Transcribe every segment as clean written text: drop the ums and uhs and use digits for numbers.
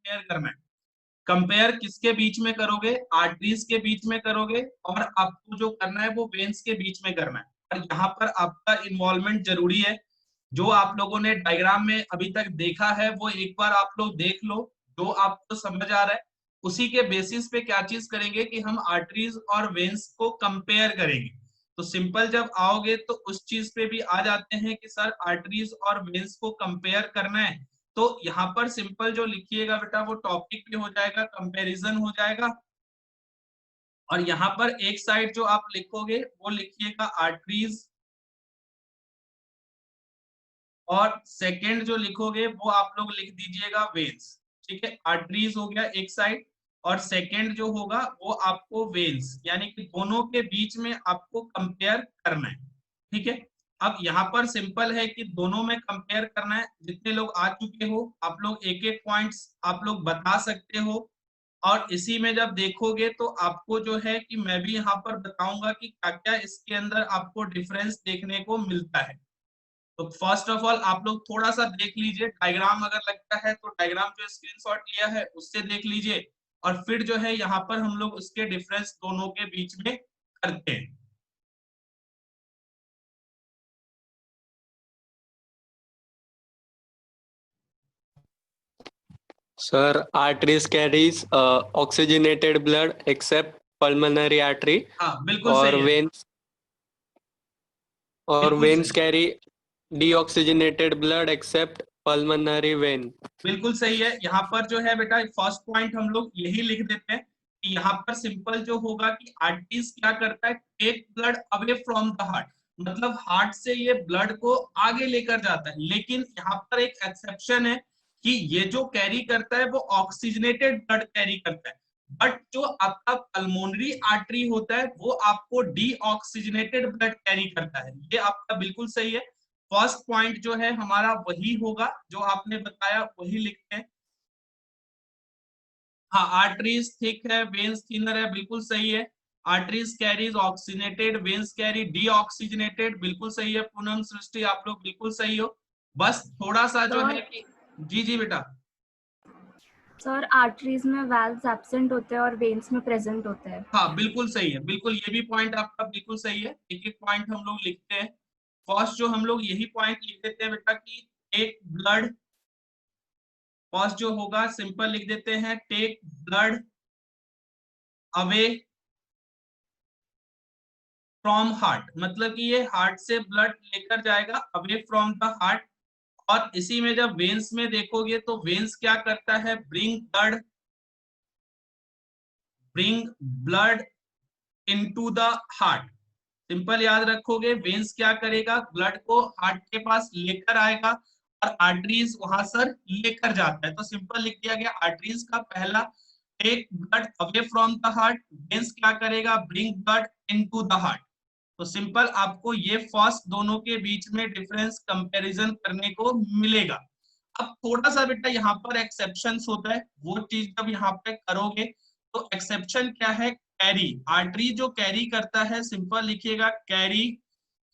Compare करना है। Compare किसके बीच में करोगे? आर्टरीज के बीच में करोगे, और आपको जो करना है वो वेन्स के बीच में करना है। और यहाँ पर आपका इन्वॉल्वमेंट जरूरी है। जो आप लोगों ने डायग्राम में अभी तक देखा है वो एक बार आप लोग देख लो, जो आपको समझ आ रहा है उसी के बेसिस पे क्या चीज करेंगे कि हम आर्टरीज और वेन्स को कंपेयर करेंगे। तो सिंपल जब आओगे तो उस चीज पे भी आ जाते हैं कि सर आर्टरीज और वेन्स को कंपेयर करना है। तो यहाँ पर सिंपल जो लिखिएगा बेटा वो टॉपिक भी हो जाएगा, कंपैरिजन हो जाएगा। और यहाँ पर एक साइड जो आप लिखोगे वो लिखिएगा आर्टरीज, और सेकंड जो लिखोगे वो आप लोग लिख दीजिएगा वेन्स। ठीक है, आर्टरीज हो गया एक साइड, और सेकंड जो होगा वो आपको वेन्स, यानी कि दोनों के बीच में आपको कंपेयर करना है। ठीक है, अब यहाँ पर सिंपल है कि दोनों में कंपेयर करना है। जितने लोग आ चुके हो आप लोग एक एक पॉइंट्स आप लोग बता सकते हो, और इसी में जब देखोगे तो आपको जो है कि मैं भी यहाँ पर बताऊंगा कि क्या क्या इसके अंदर आपको डिफरेंस देखने को मिलता है। तो फर्स्ट ऑफ ऑल आप लोग थोड़ा सा देख लीजिए डायग्राम, अगर लगता है तो डायग्राम जो स्क्रीनशॉट लिया है उससे देख लीजिए, और फिर जो है यहाँ पर हम लोग उसके डिफरेंस दोनों के बीच में करते हैं। Sir, arteries carries oxygenated blood except pulmonary artery, हाँ बिल्कुल और सही है, बिल्कुल veins सही, carry deoxygenated blood except pulmonary vein. बिल्कुल सही है। यहाँ पर जो है बेटा फर्स्ट पॉइंट हम लोग यही लिख देते हैं कि यहाँ पर सिंपल जो होगा कि आर्टरीज क्या करता है, take blood away from the heart, मतलब हार्ट से ये ब्लड को आगे लेकर जाता है। लेकिन यहाँ पर एक एक्सेप्शन है कि ये जो कैरी करता है वो ऑक्सीजनेटेड ब्लड कैरी करता है, बट जो आपका पल्मोनरी आर्टरी होता है वो आपको डीऑक्सीजनेटेड ब्लड कैरी करता है। ये आपका बिल्कुल सही है। फर्स्ट पॉइंट जो है हमारा वही होगा जो आपने बताया, वही लिखते हैं। हाँ, आर्टरीज थिक है, वेन्स थिनर है, बिल्कुल सही है। Arteries carries oxygenated, veins carry deoxygenated, बिल्कुल सही है। पूनम सृष्टि आप लोग बिल्कुल सही हो। बस थोड़ा सा जो है कि जी जी बेटा। सर आर्टरीज में वाल्व्स एब्सेंट होते हैं और वेन्स में प्रेजेंट होते हैं। हाँ बिल्कुल सही है, बिल्कुल ये भी पॉइंट आपका बिल्कुल सही है। एक एक पॉइंट हम लोग लिखते हैं। फर्स्ट जो हम लोग यही पॉइंट लिख देते हैं बेटा कि टेक ब्लड, फर्स्ट जो होगा सिंपल लिख देते हैं take blood away from heart, मतलब कि ये हार्ट से ब्लड लेकर जाएगा अवे फ्रॉम द हार्ट। और इसी में जब वेन्स में देखोगे तो वेन्स क्या करता है, bring blood into the heart. Simple याद रखोगे, वेन्स क्या करेगा, ब्लड को हार्ट के पास लेकर आएगा, और आर्टरीज वहां सर लेकर जाता है। तो सिंपल लिख दिया गया आर्टरीज का पहला take blood away from the heart, veins क्या करेगा, bring blood into the heart. तो सिंपल आपको ये फर्स्ट दोनों के बीच में डिफरेंस कंपैरिजन करने को मिलेगा। अब थोड़ा सा बेटा यहाँ पर एक्सेप्शन होता है, वो चीज जब यहाँ पे करोगे तो एक्सेप्शन क्या है, कैरी, आर्टरी जो कैरी करता है, सिंपल लिखिएगा carry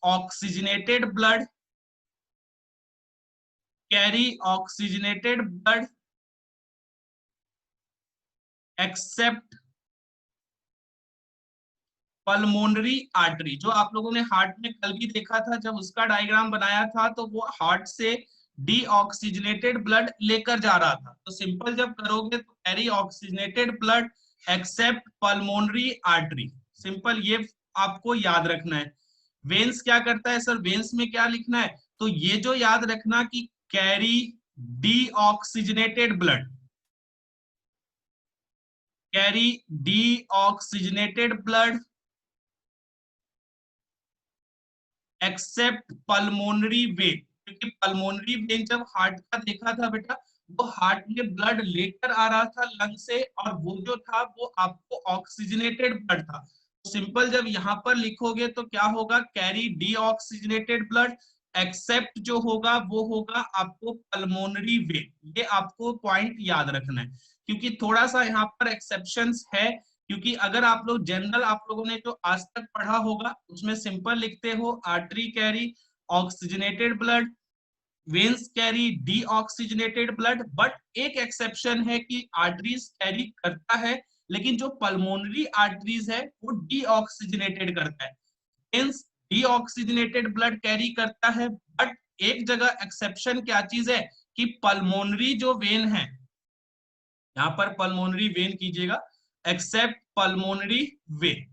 oxygenated blood, carry oxygenated blood accept pulmonary artery. जो आप लोगों ने हार्ट में कल भी देखा था जब उसका डायग्राम बनाया था, तो वो हार्ट से डीऑक्सीजनेटेड ब्लड लेकर जा रहा था। तो सिंपल जब करोगे तो carry oxygenated blood accept pulmonary artery, simple ये आपको याद रखना है। वेन्स क्या करता है सर, वेन्स में क्या लिखना है, तो ये जो याद रखना कि carry deoxygenated blood, carry deoxygenated blood accept pulmonary vein, क्योंकि पल्मोनरी वेन जब हार्ट का देखा था बेटा, वो हार्ट में ब्लड लेकर आ रहा था लंग से, और वो जो था वो आपको ऑक्सीजनेटेड ब्लड था। तो सिंपल जब यहाँ पर लिखोगे तो क्या होगा, कैरी डीऑक्सीजनेटेड ब्लड एक्सेप्ट जो होगा वो होगा आपको पल्मोनरी वेन। ये आपको पॉइंट याद रखना है, क्योंकि थोड़ा सा यहाँ पर एक्सेप्शंस है। क्योंकि अगर आप लोग जनरल आप लोगों ने जो आज तक पढ़ा होगा उसमें सिंपल लिखते हो artery carry oxygenated blood veins carry deoxygenated blood, but एक एक्सेप्शन है कि आर्टरीज कैरी करता है, लेकिन जो पल्मोनरी आर्टरीज है वो डीऑक्सीजनेटेड करता है। वेन्स डीऑक्सीजनेटेड ब्लड कैरी करता है, बट एक जगह एक्सेप्शन क्या चीज है कि पल्मोनरी जो वेन है, यहाँ पर पल्मोनरी वेन कीजिएगा, एक्सेप्ट पल्मोनरी वेन।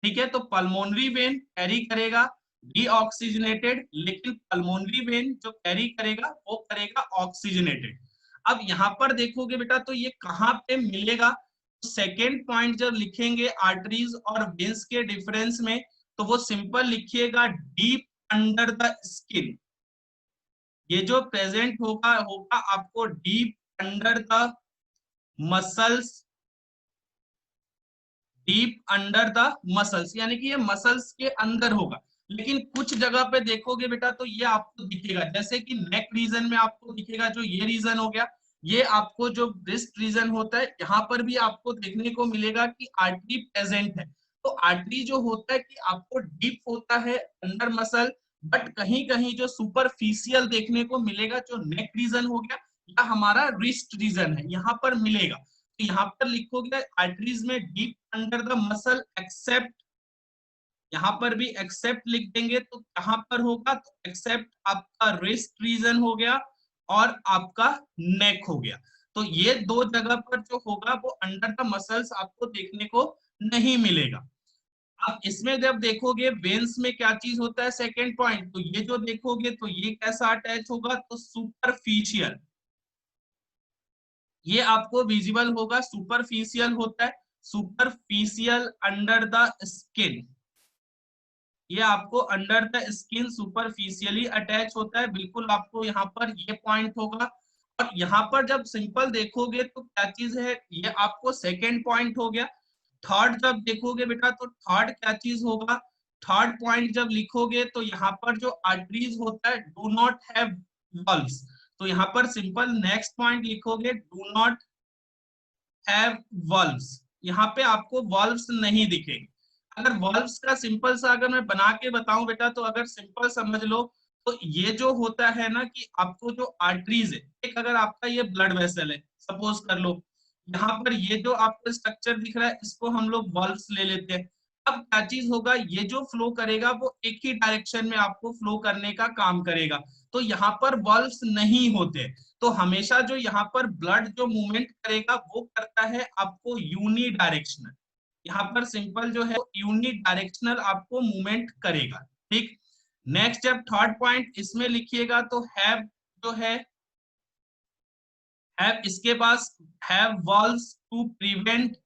ठीक है, तो पल्मोनरी वेन कैरी करेगा डीऑक्सीजनेटेड, लेकिन पल्मोनरी वेन जो कैरी करेगा वो करेगा ऑक्सीजनेटेड। अब यहाँ पर देखोगे बेटा तो ये कहाँ पे मिलेगा, तो सेकेंड पॉइंट जब लिखेंगे आर्टरीज और वेन्स के डिफरेंस में, तो वो सिंपल लिखिएगा डीप अंडर द स्किन। ये जो प्रेजेंट होगा होगा आपको deep under the muscles, deep under the muscles, यानी कि ये मसल्स के अंदर होगा। लेकिन कुछ जगह पे देखोगे बेटा तो ये आपको दिखेगा, जैसे कि नेक रीजन में आपको दिखेगा, जो ये रीजन हो गया, ये आपको जो ब्रेस्ट रीजन होता है यहाँ पर भी आपको देखने को मिलेगा कि आर्टरी प्रेजेंट है। तो आर्टरी जो होता है कि आपको डीप होता है अंडर मसल, बट कहीं कहीं जो सुपरफिशियल देखने को मिलेगा, जो नेक रीजन हो गया या हमारा रिस्ट रीजन है यहाँ पर मिलेगा। तो यहाँ पर लिखोगे आर्टरीज में deep under the muscle except, यहाँ पर भी एक्सेप्ट लिख देंगे तो कहां पर होगा, तो एक्सेप्ट आपका रिस्ट रीजन हो गया और आपका नेक हो गया। तो ये दो जगह पर जो होगा वो अंडर द मसल्स आपको देखने को नहीं मिलेगा। अब इसमें जब देखोगे वेन्स में क्या चीज होता है, सेकेंड पॉइंट, तो ये जो देखोगे तो ये कैसा अटैच होगा, तो सुपरफिशियल, ये आपको विजिबल होगा, सुपरफिशियल होता है, सुपरफिशियल अंडर द स्किन, ये आपको under the skin superficially attach होता है, बिल्कुल आपको यहाँ पर ये पॉइंट होगा। और यहाँ पर जब सिंपल देखोगे तो क्या चीज है, ये आपको सेकेंड पॉइंट हो गया। थर्ड जब देखोगे बेटा तो थर्ड क्या चीज होगा, थर्ड पॉइंट जब लिखोगे तो यहाँ पर जो आर्टरीज होता है डू नॉट हैव वॉल्व्स, तो यहाँ पर सिंपल नेक्स्ट पॉइंट लिखोगे डू नॉट हैव वॉल्व्स, यहाँ पे आपको वॉल्व्स नहीं दिखेंगे। अगर वॉल्व्स का सिंपल सा अगर मैं बना के बताऊं बेटा, तो अगर सिंपल समझ लो, तो ये जो होता है ना कि आपको जो आर्टरीज है, एक अगर आपका ये ब्लड वेसल है सपोज कर लो, यहाँ पर ये जो आपको स्ट्रक्चर दिख रहा है इसको हम लोग वॉल्व्स ले लेते हैं। अब क्या चीज होगा, ये जो फ्लो करेगा वो एक ही डायरेक्शन में आपको फ्लो करने का काम करेगा, तो यहाँ पर वॉल्व्स नहीं होते। तो हमेशा जो यहाँ पर ब्लड जो मूवमेंट करेगा वो करता है आपको यूनी डायरेक्शनल, यहाँ पर सिंपल जो है यूनी डायरेक्शनल आपको मूवमेंट करेगा। ठीक, नेक्स्ट जब थर्ड पॉइंट इसमें लिखिएगा तो हैव जो हैव इसके पास हैव वॉल्व्स टू प्रिवेंट,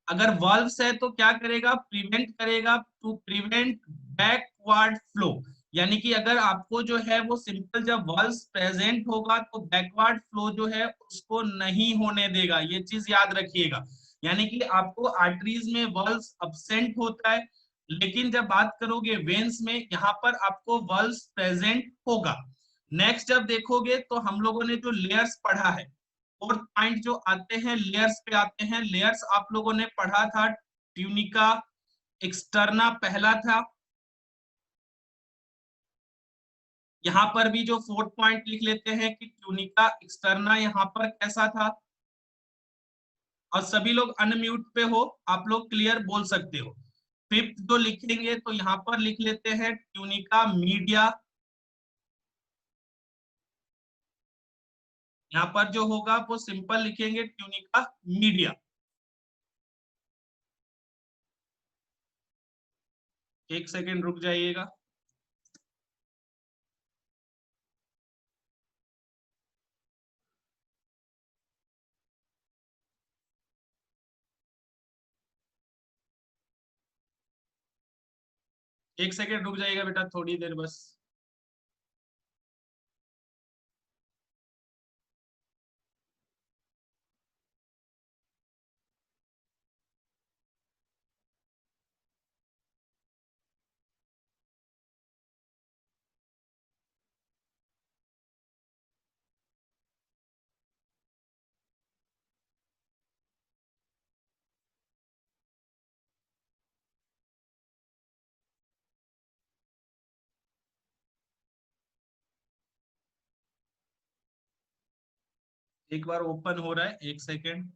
अगर वॉल्व्स है तो क्या करेगा, प्रिवेंट करेगा, टू प्रिवेंट बैकवर्ड फ्लो, यानी कि अगर आपको जो है वो सिंपल जब वॉल्व्स प्रेजेंट होगा तो बैकवर्ड फ्लो जो है उसको नहीं होने देगा, ये चीज याद रखिएगा। यानी कि आपको आर्टरीज में वॉल्व्स अब्सेंट होता है, लेकिन जब बात करोगे वेन्स में यहाँ पर आपको वॉल्व्स प्रेजेंट होगा। नेक्स्ट जब देखोगे तो हम लोगों ने जो लेयर्स पढ़ा है, फोर्थ पॉइंट जो आते हैं लेयर्स पे आते हैं, लेयर्स आप लोगों ने पढ़ा था ट्यूनिका एक्सटर्ना पहला था, यहाँ पर भी जो फोर्थ पॉइंट लिख लेते हैं कि ट्यूनिका एक्सटर्ना यहाँ पर कैसा था। और सभी लोग अनम्यूट पे हो, आप लोग क्लियर बोल सकते हो। फिफ्थ जो लिखेंगे तो यहाँ पर लिख लेते हैं ट्यूनिका मीडिया, यहाँ पर जो होगा वो सिंपल लिखेंगे ट्यूनिका मीडिया। एक सेकेंड रुक जाइएगा। एक सेकेंड रुक जाइएगा बेटा, थोड़ी देर बस। एक बार ओपन हो रहा है, एक सेकेंड।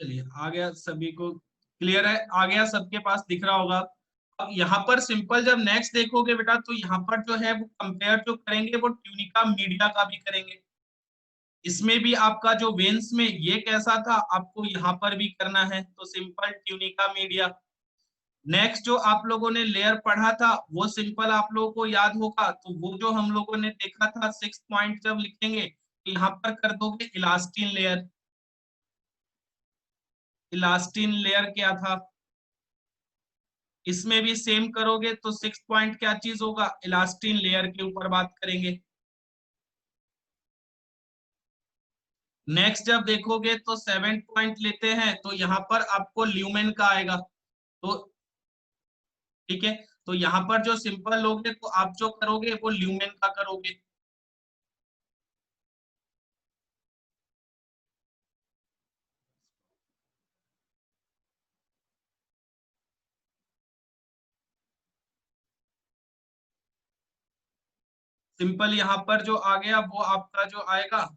चलिए आ गया, सभी को क्लियर है, आ गया, सबके पास दिख रहा होगा। अब यहाँ पर सिंपल जब नेक्स्ट देखोगे बेटा, तो यहाँ पर जो है वो कंपेयर जो करेंगे वो ट्यूनिका मीडिया का भी करेंगे। इसमें भी आपका जो वेन्स में ये कैसा था, आपको यहाँ पर भी करना है, तो सिंपल ट्यूनिका मीडिया। नेक्स्ट जो आप लोगों ने लेयर पढ़ा था वो सिंपल आप लोगों को याद होगा, तो वो जो हम लोगों ने देखा था 6 पॉइंट जब लिखेंगे तो यहाँ पर कर दोगे इलास्टिन लेयर। इलास्टिन लेयर क्या था, इसमें भी सेम करोगे तो 6 पॉइंट क्या चीज होगा, इलास्टिन लेयर के ऊपर बात करेंगे। नेक्स्ट जब देखोगे तो 7 पॉइंट लेते हैं, तो यहाँ पर आपको ल्यूमेन का आएगा। तो ठीक है, तो यहाँ पर जो सिंपल लोगे तो आप जो करोगे वो ल्यूमेन का करोगे। सिंपल यहाँ पर जो आ गया वो आपका जो आएगा,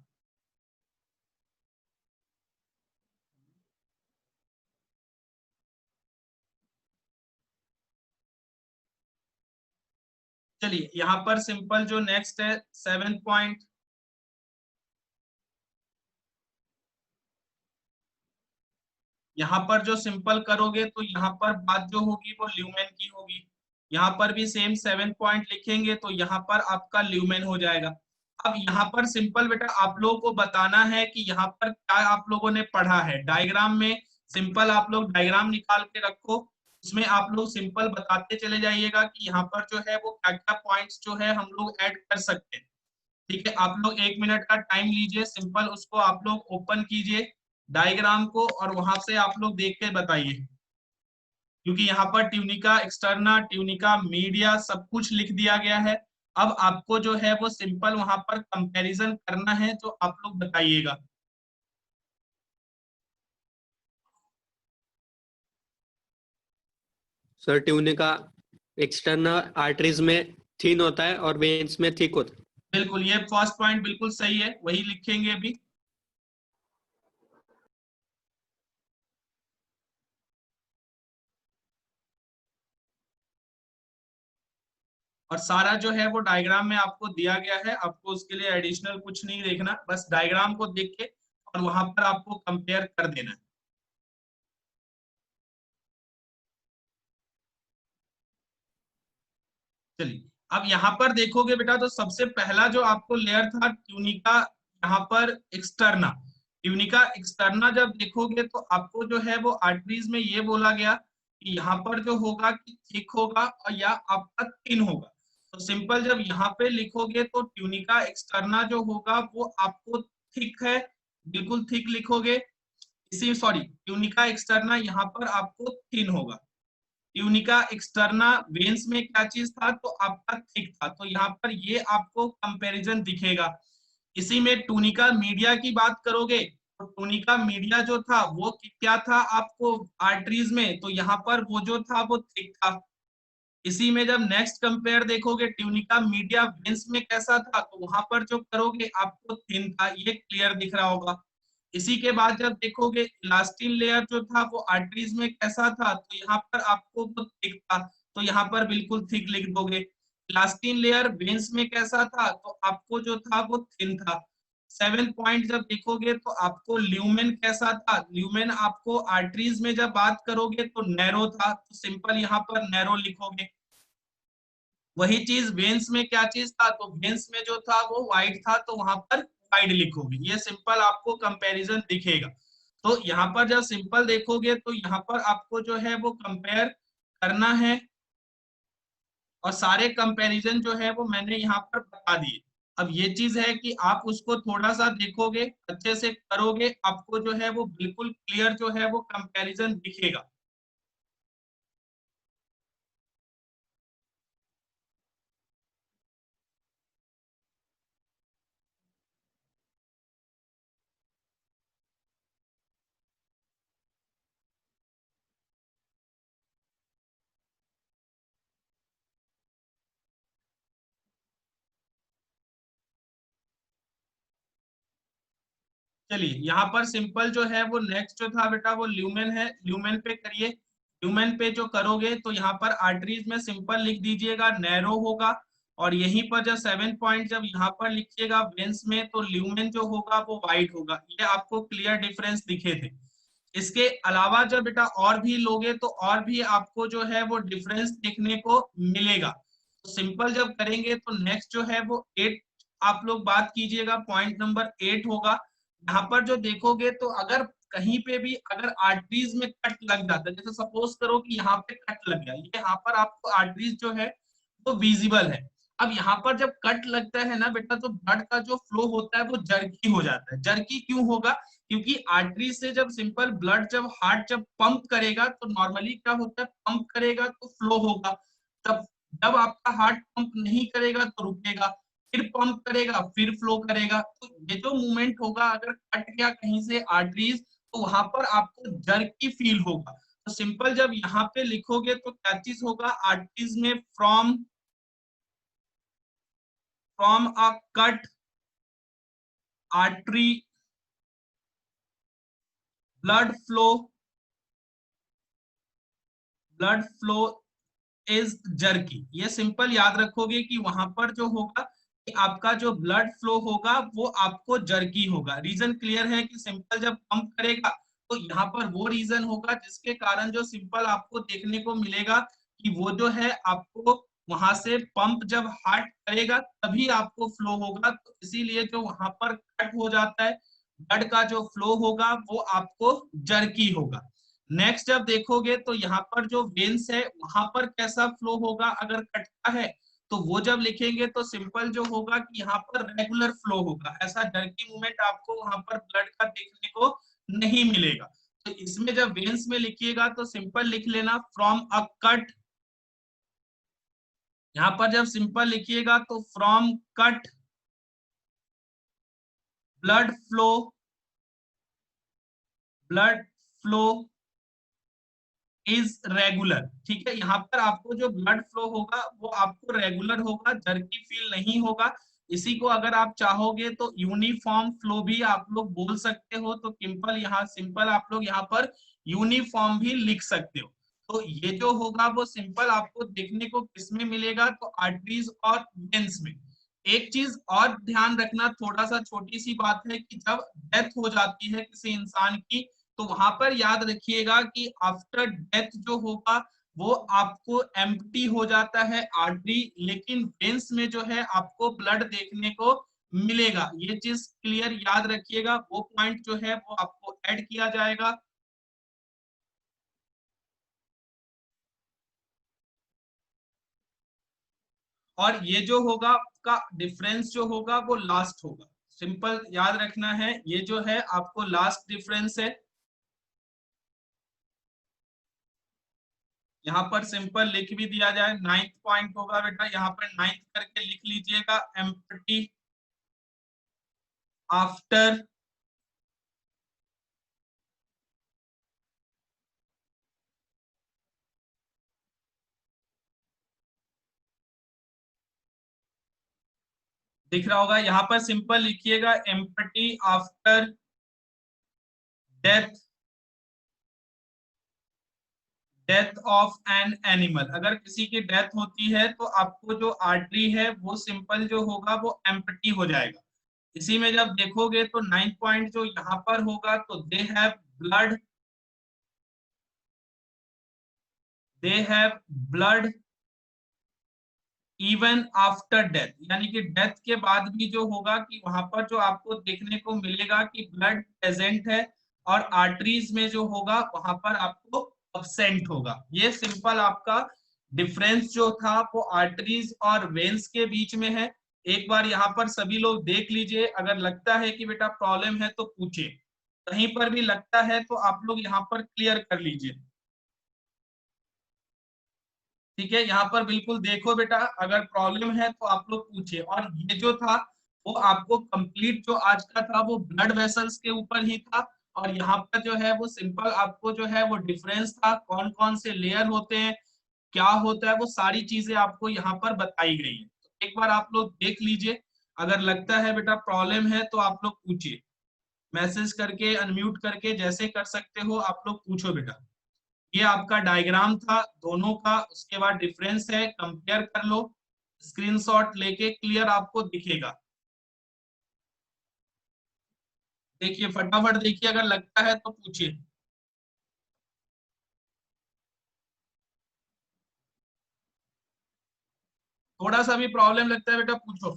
चलिए यहाँ पर सिंपल जो नेक्स्ट है 7 पॉइंट। यहाँ पर जो सिंपल करोगे तो यहाँ पर बात जो होगी वो ल्यूमेन की होगी। यहाँ पर भी सेम 7 पॉइंट लिखेंगे तो यहाँ पर आपका ल्यूमेन हो जाएगा। अब यहाँ पर सिंपल बेटा आप लोगों को बताना है कि यहाँ पर क्या आप लोगों ने पढ़ा है डायग्राम में। सिंपल आप लोग डायग्राम निकाल के रखो, उसमें आप लोग सिंपल बताते चले जाइएगा कि यहाँ पर जो है वो क्या क्या पॉइंट्स जो है हम लोग ऐड कर सकते हैं। ठीक है, आप लोग 1 मिनट का टाइम लीजिए, सिंपल उसको आप लोग ओपन कीजिए डायग्राम को, और वहां से आप लोग देख के बताइए, क्योंकि यहाँ पर ट्यूनिका एक्सटर्ना ट्यूनिका मीडिया सब कुछ लिख दिया गया है। अब आपको जो है वो सिंपल वहां पर कंपैरिजन करना है, जो आप लोग बताइएगा। सर ट्यूनिका एक्सटर्नल आर्टरीज में थिन होता है और वेन्स में थिक होता है। बिल्कुल, ये फर्स्ट पॉइंट बिल्कुल सही है, वही लिखेंगे अभी। और सारा जो है वो डायग्राम में आपको दिया गया है, आपको उसके लिए एडिशनल कुछ नहीं देखना, बस डायग्राम को देख के और वहां पर आपको कंपेयर कर देना है। चलिए, अब यहाँ पर देखोगे बेटा तो सबसे पहला जो आपको लेयर था ट्यूनिका, यहाँ पर एक्सटर्ना। ट्यूनिका एक्सटर्ना जब देखोगे तो आपको जो है वो आर्टरीज में ये बोला गया कि यहाँ पर जो होगा कि थिक होगा और या आपका थिन होगा। तो सिंपल जब यहाँ पे लिखोगे तो ट्यूनिका एक्सटर्ना जो होगा वो आपको थिक है, बिल्कुल थिक लिखोगे। इसी सॉरी, ट्यूनिका एक्सटर्ना यहाँ पर आपको थिन होगा। ट्यूनिका एक्सटर्ना वेन्स में क्या चीज था, तो आपका थिक था, तो यहाँ पर ये आपको कंपैरिजन दिखेगा। इसी में टूनिका मीडिया की बात करोगे तो टूनिका मीडिया जो था वो क्या था आपको आर्टरीज में, तो यहाँ पर वो जो था वो थिक था। इसी में जब नेक्स्ट कंपेयर देखोगे ट्यूनिका मीडिया वेन्स में कैसा था, तो वहां पर जो करोगे आपको थिन था, ये क्लियर दिख रहा होगा। इसी के बाद जब देखोगे इलास्टिन लेयर जो था वो आर्टरीज में कैसा था, तो यहाँ पर आपको वो थिक था, तो यहाँ पर बिल्कुल थिक लिख दोगे। इलास्टिन लेयर वेन्स में कैसा था, तो आपको जो था वो थिन था। 7 पॉइंट जब देखोगे तो आपको ल्यूमेन कैसा था, ल्यूमेन आपको आर्टरीज में जब बात करोगे तो नैरो था, तो सिंपल यहाँ पर नैरो लिखोगे। वही चीज वेन्स में क्या चीज था, तो वेन्स में जो था वो वाइड था, तो वहां पर वाइड लिखोगे, ये सिंपल आपको कंपैरिजन दिखेगा। तो यहाँ पर जब सिंपल देखोगे तो यहाँ पर आपको जो है वो कंपेयर करना है, और सारे कंपैरिजन जो है वो मैंने यहाँ पर बता दिए। अब ये चीज है कि आप उसको थोड़ा सा देखोगे, अच्छे से करोगे, आपको जो है वो बिल्कुल क्लियर जो है वो कंपैरिजन दिखेगा। चलिए यहाँ पर सिंपल जो है वो नेक्स्ट जो था बेटा वो ल्यूमेन है, ल्यूमेन पे करिए। ल्यूमेन पे जो करोगे तो यहाँ पर आर्टरीज में सिंपल लिख दीजिएगा नैरो होगा, और यहीं पर जब 7 पॉइंट जब यहाँ पर लिखिएगा वेंस में, तो ल्यूमेन जो होगा वो वाइड होगा। ये आपको क्लियर डिफरेंस दिखे थे। इसके अलावा जब बेटा और भी लोगे तो और भी आपको जो है वो डिफरेंस देखने को मिलेगा। तो सिंपल जब करेंगे तो नेक्स्ट जो है वो 8 आप लोग बात कीजिएगा, पॉइंट नंबर 8 होगा। यहाँ पर जो देखोगे तो अगर कहीं पे भी अगर आर्टरीज में कट लग जाता है, जैसे सपोज करो कि यहाँ पे कट लग गया, ये यहाँ पर आपको आर्टरीज जो है वो विजिबल है। अब यहाँ पर जब कट लगता है ना बेटा, तो ब्लड का जो फ्लो होता है वो जर्की हो जाता है। जर्की क्यों होगा? क्योंकि आर्टरी से जब सिंपल ब्लड जब हार्ट जब पंप करेगा तो नॉर्मली क्या होता है, पंप करेगा तो फ्लो होगा। तब जब आपका हार्ट पंप नहीं करेगा तो रुकेगा, फिर पंप करेगा फिर फ्लो करेगा। तो ये जो मूवमेंट होगा अगर कट गया कहीं से आर्टरीज, तो वहां पर आपको जर्की फील होगा। तो सिंपल जब यहाँ पे लिखोगे तो क्या चीज होगा, आर्टरीज में from a cut artery blood flow is jerky. ये सिंपल याद रखोगे कि वहां पर जो होगा कि आपका जो ब्लड फ्लो होगा वो आपको जर्की होगा। रीजन क्लियर है कि सिंपल जब पंप करेगा तो यहाँ पर वो रीजन होगा जिसके कारण जो सिंपल आपको देखने को मिलेगा कि वो जो है आपको वहां से पंप जब हार्ट करेगा तभी आपको फ्लो होगा। तो इसीलिए जो वहां पर कट हो जाता है, ब्लड का जो फ्लो होगा वो आपको जर्की होगा। नेक्स्ट जब देखोगे तो यहाँ पर जो वेन्स है वहां पर कैसा फ्लो होगा अगर कटता है, तो वो जब लिखेंगे तो सिंपल जो होगा कि यहाँ पर रेगुलर फ्लो होगा। ऐसा जर्की मूवमेंट आपको वहां पर ब्लड का देखने को नहीं मिलेगा। तो इसमें जब वेन्स में लिखिएगा तो सिंपल लिख लेना फ्रॉम अ कट। यहाँ पर जब सिंपल लिखिएगा तो from cut blood flow is regular. ठीक है, यहाँ पर आपको जो ब्लड फ्लो होगा वो आपको रेगुलर होगा, जर्की फील नहीं होगा। इसी को अगर आप चाहोगे तो यूनिफॉर्म फ्लो भी आप लोग बोल सकते हो। तो सिंपल आप लोग यहाँ पर यूनिफॉर्म भी लिख सकते हो। तो ये जो होगा वो सिंपल आपको देखने को किसमें मिलेगा, तो आर्टरीज और वेन्स में। एक चीज और ध्यान रखना, थोड़ा सा छोटी सी बात है कि जब डेथ हो जाती है किसी इंसान की, तो वहां पर याद रखिएगा कि आफ्टर डेथ जो होगा वो आपको एम्प्टी हो जाता है आर्टरी, लेकिन वेन्स में जो है आपको ब्लड देखने को मिलेगा। ये चीज क्लियर याद रखिएगा, वो पॉइंट जो है वो आपको ऐड किया जाएगा। और ये जो होगा आपका डिफरेंस जो होगा वो लास्ट होगा। सिंपल याद रखना है, ये जो है आपको लास्ट डिफरेंस है। यहाँ पर सिंपल लिख भी दिया जाए, 9th पॉइंट होगा बेटा, यहाँ पर 9th करके लिख लीजिएगा, एम्प्टी आफ्टर दिख रहा होगा, यहाँ पर सिंपल लिखिएगा empty after death of an animal. अगर किसी की डेथ होती है तो आपको जो आर्टरी है वो सिंपल जो होगा वो एम्प्टी हो जाएगा। इसी में जब देखोगे तो 9th पॉइंट जो यहाँ पर होगा, तो blood they have blood even after death, यानी कि डेथ के बाद भी जो होगा कि वहां पर जो आपको देखने को मिलेगा कि ब्लड प्रेजेंट है, और आर्टरीज में जो होगा वहां पर आपको अब्सेंट होगा। ये सिंपल आपका डिफरेंस जो था वो आर्टरीज और वेन्स के बीच में है। एक बार यहाँ पर सभी लोग देख लीजिए, अगर लगता है कि बेटा प्रॉब्लम है तो पूछिए, कहीं पर भी लगता है तो आप लोग यहाँ पर क्लियर कर लीजिए। ठीक है, यहाँ पर बिल्कुल देखो बेटा, अगर प्रॉब्लम है तो आप लोग पूछिए। और ये जो था वो आपको कंप्लीट जो आज का था वो ब्लड वेसल्स के ऊपर ही था, और यहाँ पर जो है वो सिंपल आपको जो है वो डिफरेंस था, कौन कौन से लेयर होते हैं, क्या होता है, वो सारी चीजें आपको यहाँ पर बताई गई है। तो एक बार आप लोग देख लीजिए, अगर लगता है बेटा प्रॉब्लम है तो आप लोग पूछिए। मैसेज करके, अनम्यूट करके, जैसे कर सकते हो आप लोग पूछो बेटा। ये आपका डायग्राम था दोनों का, उसके बाद डिफरेंस है, कंपेयर कर लो, स्क्रीनशॉट लेके क्लियर आपको दिखेगा। देखिए फटाफट देखिए, अगर लगता है तो पूछिए। थोड़ा सा भी प्रॉब्लम लगता है बेटा पूछो।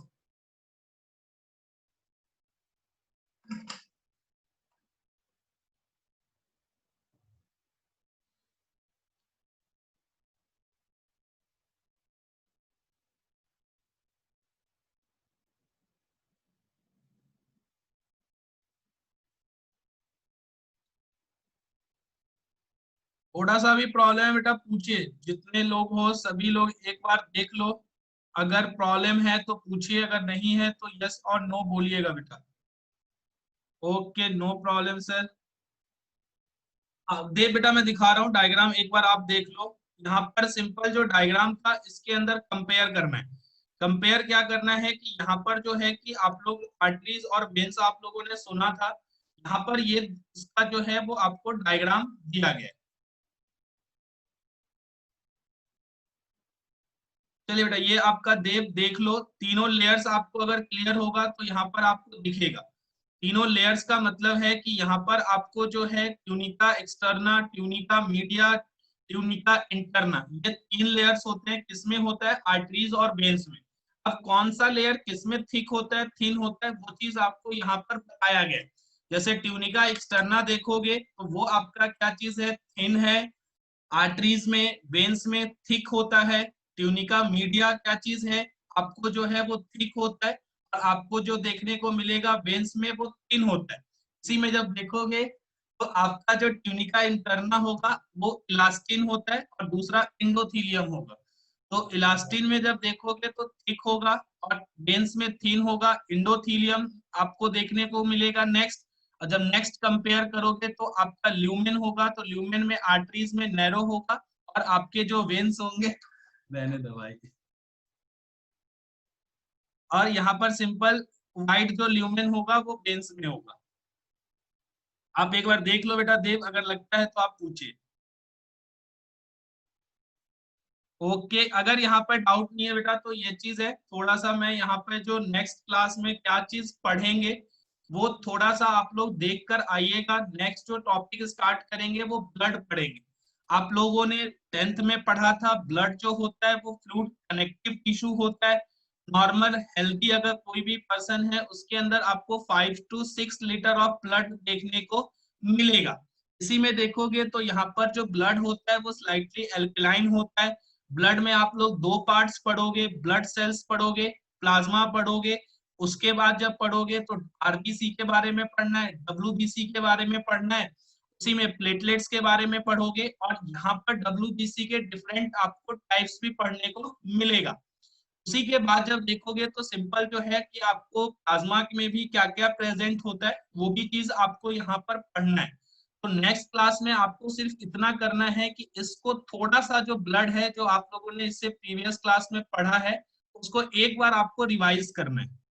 थोड़ा सा भी प्रॉब्लम है बेटा पूछिए, जितने लोग हो सभी लोग एक बार देख लो, अगर प्रॉब्लम है तो पूछिए, अगर नहीं है तो यस और नो बोलिएगा बेटा। Okay, no problem sir. देख बेटा मैं दिखा रहा हूँ डायग्राम, एक बार आप देख लो। यहाँ पर सिंपल जो डायग्राम था इसके अंदर कंपेयर करना है। कंपेयर क्या करना है कि यहाँ पर जो है कि आप लोग आर्टरीज और वेन्स आप लोगों ने सुना था, यहाँ पर ये इसका जो है वो आपको डायग्राम दिया गया है। चलिए बेटा ये आपका देव देख लो, तीनों लेयर्स आपको अगर क्लियर होगा तो यहाँ पर आपको दिखेगा। तीनों लेयर्स का मतलब है कि यहाँ पर आपको जो है tunica externa, tunica media, tunica interna, ये तीन लेयर्स होते हैं। किसमें होता है? आर्टरीज और वेन्स में। अब कौन सा लेयर किसमें थिक होता है, थिन होता है, वो चीज आपको यहाँ पर बताया गया है। जैसे ट्यूनिका एक्सटर्ना देखोगे तो वो आपका क्या चीज है? थिन है। आर्टरीज में, वेन्स में थिक होता है। ट्यूनिका मीडिया क्या चीज है? आपको जो है वो थिक होता है। और आपको जो देखने को मिलेगा वेन्स में वो थिन होता है। इसी में जब देखोगे तो आपका जो ट्यूनिका इंटरना होगा वो इलास्टिन होता है और दूसरा एंडोथीलियम होगा। तो इलास्टिन में जब देखोगे तो थिक होगा और वेन्स में थिन होगा, एंडोथीलियम आपको देखने को मिलेगा नेक्स्ट। और जब नेक्स्ट कंपेयर करोगे तो आपका ल्यूमेन होगा, तो ल्यूमेन में आर्टरीज में नैरो होगा और आपके जो वेन्स होंगे रहने दो भाई। और यहाँ पर सिंपल वाइट जो ल्यूमेन होगा वो वेन्स में होगा। आप एक बार देख लो बेटा देव, अगर लगता है तो आप पूछिए। ओके, अगर यहाँ पर डाउट नहीं है बेटा तो ये चीज है, थोड़ा सा मैं यहाँ पे जो नेक्स्ट क्लास में क्या चीज पढ़ेंगे वो थोड़ा सा आप लोग देख कर आइएगा। नेक्स्ट जो टॉपिक स्टार्ट करेंगे वो ब्लड पढ़ेंगे। आप लोगों ने 10th में पढ़ा था ब्लड जो होता है वो फ्लूइड कनेक्टिव टिश्यू होता है। नॉर्मल हेल्दी अगर कोई भी पर्सन है उसके अंदर आपको 5 to 6 लीटर ऑफ ब्लड देखने को मिलेगा। इसी में देखोगे तो यहाँ पर जो ब्लड होता है वो स्लाइटली एल्कलाइन होता है। ब्लड में आप लोग दो पार्ट्स पढ़ोगे, ब्लड सेल्स पढ़ोगे, प्लाज्मा पढ़ोगे। उसके बाद जब पढ़ोगे तो आरबीसी के बारे में पढ़ना है, डब्ल्यूबीसी के बारे में पढ़ना है, उसी में प्लेटलेट्स के बारे में पढ़ोगे। और यहाँ पर डब्ल्यूबीसी के डिफरेंट आपको टाइप्स भी पढ़ने को मिलेगा। उसी के बाद जब देखोगे तो सिंपल जो है कि आपको प्लाज्मा में भी क्या क्या प्रेजेंट होता है वो भी चीज आपको यहाँ पर पढ़ना है। तो नेक्स्ट क्लास में आपको सिर्फ इतना करना है कि इसको थोड़ा सा जो ब्लड है जो आप लोगों ने इससे प्रीवियस क्लास में पढ़ा है उसको एक बार आपको रिवाइज करना है।